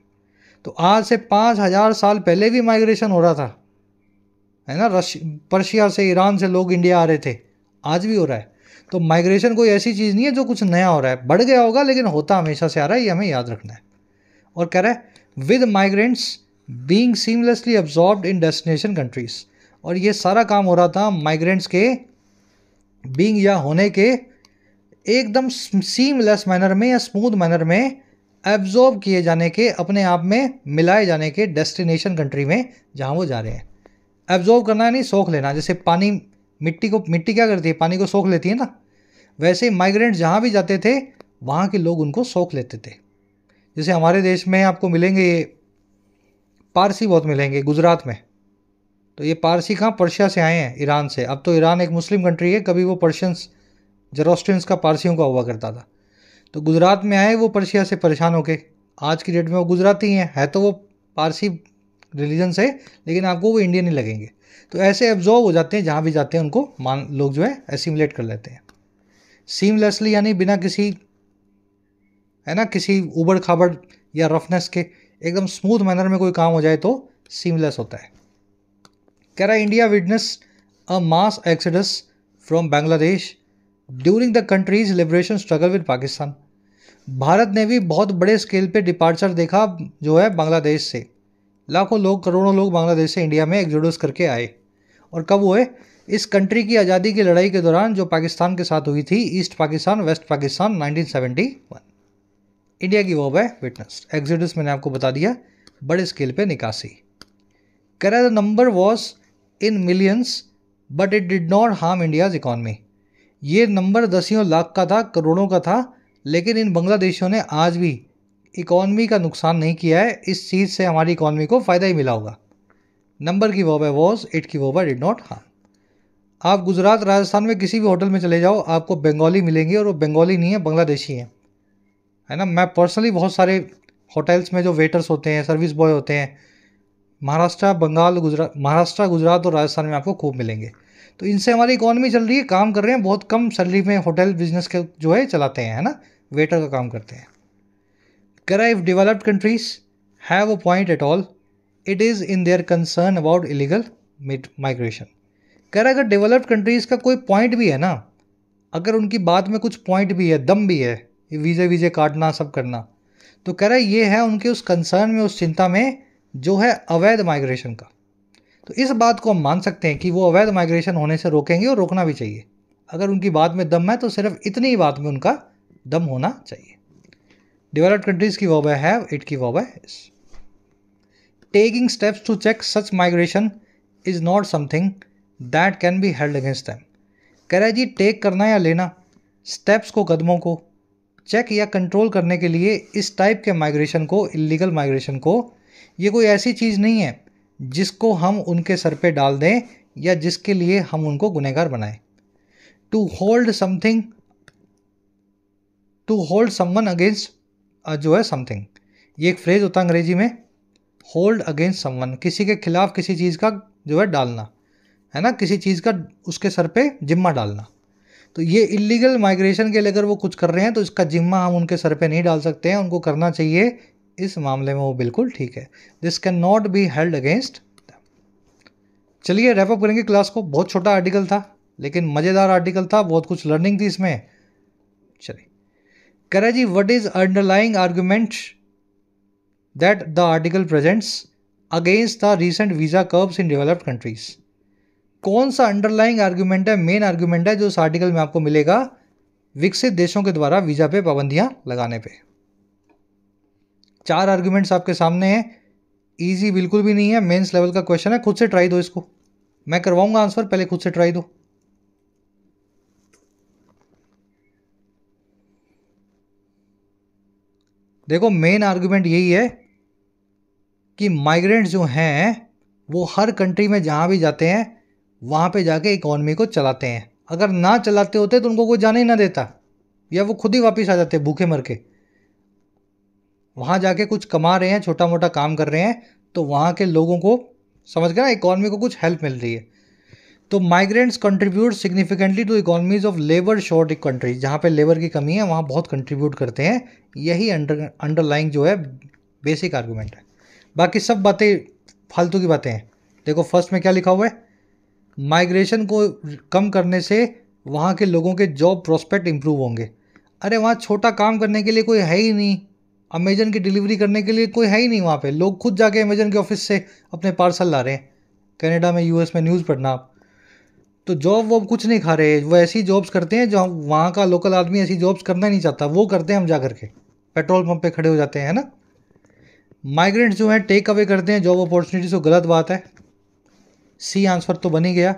तो आज से 5000 साल पहले भी माइग्रेशन हो रहा था, है ना। पर्शिया से, ईरान से लोग इंडिया आ रहे थे, आज भी हो रहा है। तो माइग्रेशन कोई ऐसी चीज़ नहीं है जो कुछ नया हो रहा है, बढ़ गया होगा लेकिन होता हमेशा से आ रहा है, ये हमें याद रखना है। और कह रहा है with migrants being seamlessly absorbed in destination countries, और ये सारा काम हो रहा था माइग्रेंट्स के बीइंग या होने के एकदम सीमलेस मैनर में या स्मूथ मैनर में एब्जॉर्ब किए जाने के, अपने आप में मिलाए जाने के डेस्टिनेशन कंट्री में जहाँ वो जा रहे हैं। एब्जॉर्ब करना है नहीं, सोख लेना। जैसे पानी मिट्टी क्या करती है, पानी को सोख लेती है ना, वैसे माइग्रेंट जहाँ भी जाते थे वहाँ के लोग उनको सोख लेते थे। जैसे हमारे देश में आपको मिलेंगे ये पारसी, बहुत मिलेंगे गुजरात में। तो ये पारसी कहाँ, पर्शिया से आए हैं, ईरान से। अब तो ईरान एक मुस्लिम कंट्री है, कभी वो पर्शियंस, जेरोस्ट्रियंस का पारसियों का हुआ करता था। तो गुजरात में आए वो पर्शिया से परेशान होके, आज की डेट में वो गुजराती हैं, है तो वो पारसी रिलीजन से, लेकिन आपको वो इंडियन ही लगेंगे। तो ऐसे एब्जॉर्व हो जाते हैं, जहाँ भी जाते हैं उनको लोग जो है एसिमुलेट कर लेते हैं सीमलेसली, यानी बिना किसी, है ना, किसी उबड़ खाबड़ या रफनेस के, एकदम स्मूथ मैनर में कोई काम हो जाए तो सीमलेस होता है। कह रहा है India witness a mass exodus from Bangladesh during the countries liberation struggle with Pakistan. Bharat ने भी बहुत बड़े स्केल पे डिपार्चर देखा जो है बांग्लादेश से। लाखों लोग, करोड़ों लोग बांग्लादेश से इंडिया में एक्सोडस करके आए। और कब हुए? इस कंट्री की आज़ादी की लड़ाई के दौरान जो पाकिस्तान के साथ हुई थी, East Pakistan West Pakistan 1971। India की वो है विटनेस एक्सोडस, मैंने आपको बता दिया, बड़े स्केल पे निकासी। कह रहा है the number was in millions but it did not harm India's economy. ये नंबर दसियों लाख का था, करोड़ों का था, लेकिन इन बांग्लादेशियों ने आज भी इकॉनमी का नुकसान नहीं किया है। इस चीज़ से हमारी इकॉनमी को फ़ायदा ही मिला होगा। नंबर की वर्ब है वॉज, इट की वर्ब है डिड नॉट हार्म। आप गुजरात, राजस्थान में किसी भी होटल में चले जाओ, आपको बंगाली मिलेंगे, और वो बंगाली नहीं है, बांग्लादेशी हैं, है ना। मैं पर्सनली बहुत सारे होटल्स में जो वेटर्स होते हैं, सर्विस बॉय होते हैं, महाराष्ट्र, बंगाल, गुजरात और राजस्थान में आपको खूब मिलेंगे। तो इनसे हमारी इकॉनमी चल रही है, काम कर रहे हैं, बहुत कम सैलरी में होटल बिजनेस के जो है चलाते हैं, है ना, वेटर का काम करते हैं। कह रहा है if developed countries have a point at all it is in their concern about illegal migration. कह रहा है अगर डेवलप्ड कंट्रीज़ का कोई पॉइंट भी है ना, अगर उनकी बात में कुछ पॉइंट भी है, दम भी है, वीज़े काटना सब करना, तो कह रहा है ये है उनके उस कंसर्न में, उस चिंता में जो है अवैध माइग्रेशन का। तो इस बात को हम मान सकते हैं कि वो अवैध माइग्रेशन होने से रोकेंगे, और रोकना भी चाहिए। अगर उनकी बात में दम है तो सिर्फ इतनी ही बात में उनका दम होना चाहिए। डेवलप्ड कंट्रीज की वर्ब है हैव, इट की वर्ब है is. Taking steps to check such migration is not something that can be held against them. कह रहा है जी टेक करना या लेना स्टेप्स को, कदमों को चेक या कंट्रोल करने के लिए इस टाइप के माइग्रेशन को, इलीगल माइग्रेशन को, ये कोई ऐसी चीज़ नहीं है जिसको हम उनके सर पे डाल दें या जिसके लिए हम उनको गुनहगार बनाएं। To hold something, to hold someone against जो है समथिंग, ये एक फ्रेज होता है अंग्रेजी में, होल्ड अगेंस्ट समवन, किसी के खिलाफ किसी चीज़ का जो है डालना, है ना, किसी चीज़ का उसके सर पे जिम्मा डालना। तो ये इलीगल माइग्रेशन के लिए अगर वो कुछ कर रहे हैं तो इसका जिम्मा हम उनके सर पे नहीं डाल सकते हैं, उनको करना चाहिए, इस मामले में वो बिल्कुल ठीक है। This can not be held against. चलिए रैप अप करेंगे क्लास को। बहुत छोटा आर्टिकल था लेकिन मज़ेदार आर्टिकल था, बहुत कुछ लर्निंग थी इसमें। चलिए कह रहा है जी what is underlying argument that the article presents against the recent visa curbs in developed countries. कौन सा अंडरलाइंग आर्ग्यूमेंट है, मेन आर्ग्यूमेंट है जो इस आर्टिकल में आपको मिलेगा विकसित देशों के द्वारा वीज़ा पे पाबंदियां लगाने पे। 4 आर्ग्यूमेंट्स आपके सामने हैं, इजी बिल्कुल भी नहीं है, मेंस लेवल का क्वेश्चन है, खुद से ट्राई दो इसको, मैं करवाऊंगा आंसर, पहले खुद से ट्राई दो। देखो मेन आर्ग्यूमेंट यही है कि माइग्रेंट्स जो हैं वो हर कंट्री में जहाँ भी जाते हैं वहाँ पे जाके इकॉनमी को चलाते हैं, अगर ना चलाते होते तो उनको कोई जाने ही ना देता, या वो खुद ही वापस आ जाते भूखे मर के। वहाँ जाके कुछ कमा रहे हैं, छोटा मोटा काम कर रहे हैं, तो वहाँ के लोगों को, समझ गए ना, इकॉनमी को कुछ हेल्प मिल रही है। तो migrants contribute significantly to economies of labour short countries, जहाँ पे लेबर की कमी है वहाँ बहुत कंट्रीब्यूट करते हैं, यही अंडरलाइंग जो है बेसिक आर्गूमेंट है। बाकी सब बातें फालतू की बातें हैं। देखो फर्स्ट में क्या लिखा हुआ है, माइग्रेशन को कम करने से वहाँ के लोगों के जॉब प्रोस्पेक्ट इंप्रूव होंगे। अरे वहाँ छोटा काम करने के लिए कोई है ही नहीं, अमेजन की डिलीवरी करने के लिए कोई है ही नहीं वहाँ पे, लोग खुद जाके अमेजन के ऑफिस से अपने पार्सल ला रहे हैं। कनाडा में, यूएस में न्यूज़ पढ़ना आप, तो जॉब वो कुछ नहीं खा रहे, वो ऐसी जॉब्स करते हैं जो वहाँ का लोकल आदमी ऐसी जॉब्स करना नहीं चाहता, वो करते हैं हम जा करके पेट्रोल पंप पे खड़े हो जाते हैं, है ना। माइग्रेंट्स जो हैं टेक अवे करते हैं जॉब अपॉर्चुनिटीज़ को, गलत बात है, सी आंसर तो बन ही गया।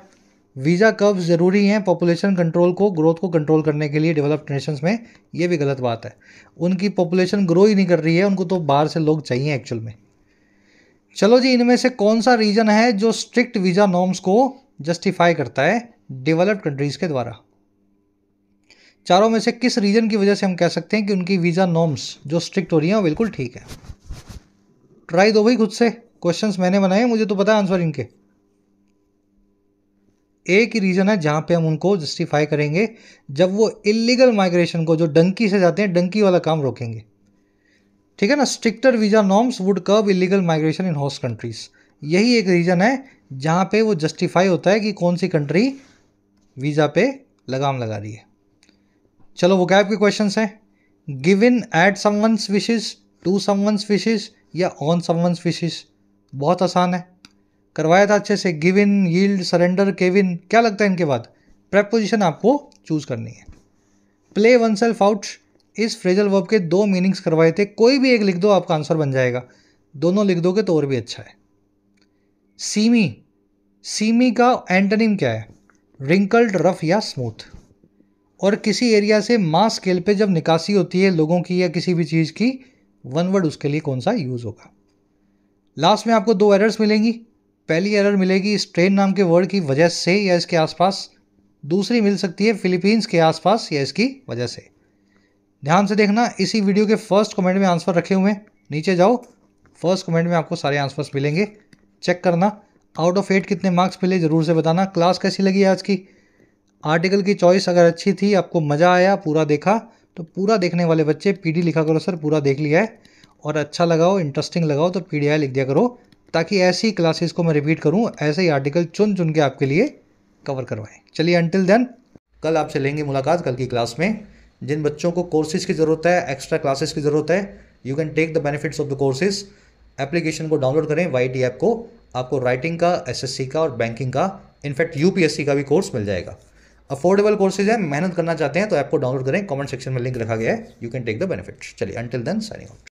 वीज़ा कर्व्स ज़रूरी हैं पॉपुलेशन कंट्रोल को, ग्रोथ को कंट्रोल करने के लिए डेवलप्ड नेशंस में, ये भी गलत बात है, उनकी पॉपुलेशन ग्रो ही नहीं कर रही है, उनको तो बाहर से लोग चाहिए एक्चुअल में। चलो जी, इनमें से कौन सा रीजन है जो स्ट्रिक्ट वीज़ा नॉर्म्स को जस्टिफाई करता है डेवलप्ड कंट्रीज़ के द्वारा। चारों में से किस रीजन की वजह से हम कह सकते हैं कि उनकी वीज़ा नॉर्म्स जो स्ट्रिक्ट हो रही हैं वो बिल्कुल ठीक है। ट्राई दो भाई खुद से, क्वेश्चंस मैंने बनाए, मुझे तो पता है आंसर इनके। एक ही रीज़न है जहाँ पे हम उनको जस्टिफाई करेंगे, जब वो इलीगल माइग्रेशन को, जो डंकी से जाते हैं, डंकी वाला काम रोकेंगे, ठीक है ना। Stricter visa norms would curb illegal migration in host countries, यही एक रीज़न है जहाँ पे वो जस्टिफाई होता है कि कौन सी कंट्री वीज़ा पे लगाम लगा रही है। चलो वो क्या आपके क्वेश्चन हैं, given at someone's wishes, to someone's wishes या ऑन समवंस विशेस। बहुत आसान है, करवाया था अच्छे से, गिवन, यील्ड, सरेंडर, केविन। क्या लगता है इनके बाद, प्रेपोजिशन आपको चूज करनी है। प्ले वन सेल्फ आउट, इस फ्रेजल वर्ब के 2 मीनिंग्स करवाए थे, कोई भी एक लिख दो आपका आंसर बन जाएगा, दोनों लिख दोगे तो और भी अच्छा है। सीमी, सीमी का एंटोनिम क्या है, रिंकल्ड, रफ या स्मूथ। और किसी एरिया से मास स्केल पे जब निकासी होती है लोगों की या किसी भी चीज़ की, वन वर्ड उसके लिए कौन सा यूज़ होगा। लास्ट में आपको 2 एरर्स मिलेंगी। पहली एरर मिलेगी स्ट्रेन नाम के वर्ड की वजह से या इसके आसपास, दूसरी मिल सकती है फिलीपींस के आसपास या इसकी वजह से। ध्यान से देखना, इसी वीडियो के फर्स्ट कमेंट में आंसर रखे हुए हैं, नीचे जाओ, फर्स्ट कमेंट में आपको सारे आंसर्स मिलेंगे, चेक करना। आउट ऑफ 8 कितने मार्क्स मिले ज़रूर से बताना। क्लास कैसी लगी आज की, आर्टिकल की चॉइस अगर अच्छी थी, आपको मज़ा आया, पूरा देखा, तो पूरा देखने वाले बच्चे पीडी लिखा करो सर पूरा देख लिया है, और अच्छा लगाओ, इंटरेस्टिंग लगाओ तो पीडीआई लिख दिया करो, ताकि ऐसी क्लासेस को मैं रिपीट करूं, ऐसे ही आर्टिकल चुन चुन के आपके लिए कवर करवाएं। चलिए अंटिल देन, कल आपसे लेंगे मुलाकात कल की क्लास में। जिन बच्चों को कोर्सेज की ज़रूरत है, एक्स्ट्रा क्लासेस की ज़रूरत है, you can take the benefits of the courses. Application को डाउनलोड करें, YT ऐप को, आपको राइटिंग का, SSC का और बैंकिंग का, इनफैक्ट UPSC का भी कोर्स मिल जाएगा। अफोर्डेबल कोर्सेज है, मेहनत करना चाहते हैं तो ऐप को डाउनलोड करें, कमेंट सेक्शन में लिंक रखा गया है, you can take the benefit. चलिए, अंटिल देन साइनिंग आउट।